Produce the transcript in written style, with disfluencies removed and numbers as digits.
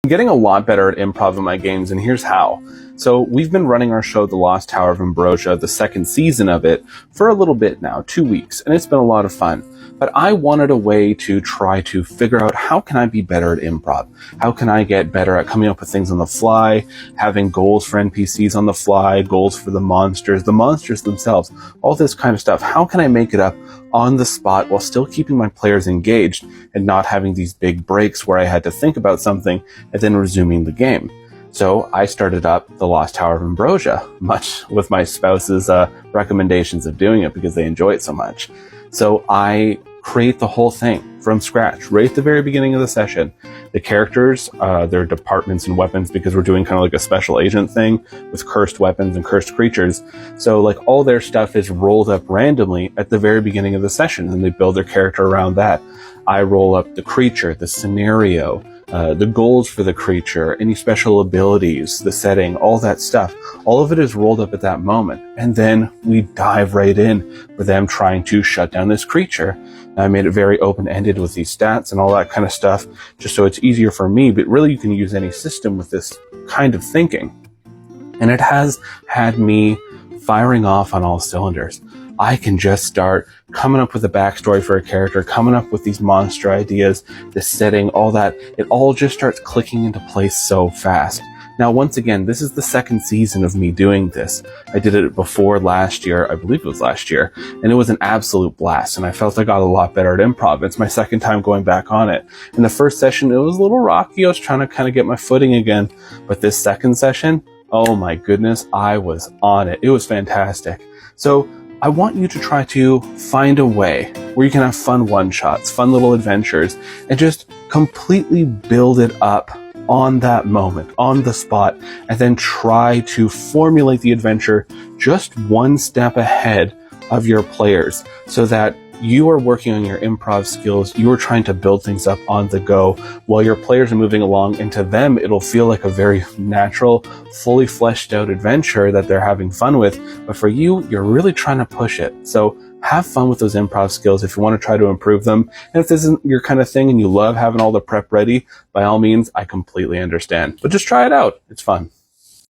I'm getting a lot better at improv in my games, and here's how. So we've been running our show, The Lost Tower of Ambrosia, the second season of it, for a little bit now, 2 weeks, and it's been a lot of fun. But I wanted a way to try to figure out, how can I be better at improv? How can I get better at coming up with things on the fly, having goals for NPCs on the fly, goals for the monsters themselves, all this kind of stuff. How can I make it up on the spot while still keeping my players engaged and not having these big breaks where I had to think about something and then resuming the game? So I started up The Lost Tower of Ambrosia, much with my spouse's recommendations of doing it because they enjoy it so much. So I create the whole thing from scratch, right at the very beginning of the session. The characters, their departments and weapons, because we're doing kind of like a special agent thing with cursed weapons and cursed creatures. So like all their stuff is rolled up randomly at the very beginning of the session, and they build their character around that. I roll up the creature, the scenario, the goals for the creature, any special abilities, the setting, all that stuff. All of it is rolled up at that moment. And then we dive right in for them trying to shut down this creature. And I made it very open-ended with these stats and all that kind of stuff, just so it's easier for me. But really, you can use any system with this kind of thinking. And it has had me firing off on all cylinders. I can just start coming up with a backstory for a character, coming up with these monster ideas, the setting, all that. It all just starts clicking into place so fast. Now, once again, this is the second season of me doing this. I did it before last year, I believe it was last year, and it was an absolute blast, and I felt I got a lot better at improv. It's my second time going back on it. In the first session, it was a little rocky. I was trying to kind of get my footing again, but this second session, oh my goodness, I was on it. It was fantastic. So I want you to try to find a way where you can have fun one-shots, fun little adventures, and just completely build it up on that moment, on the spot, and then try to formulate the adventure just one step ahead of your players so that you are working on your improv skills, you are trying to build things up on the go while your players are moving along, and to them it'll feel like a very natural, fully fleshed out adventure that they're having fun with, but for you, you're really trying to push it. So have fun with those improv skills if you want to try to improve them, and if this isn't your kind of thing and you love having all the prep ready, by all means, I completely understand. But just try it out, it's fun.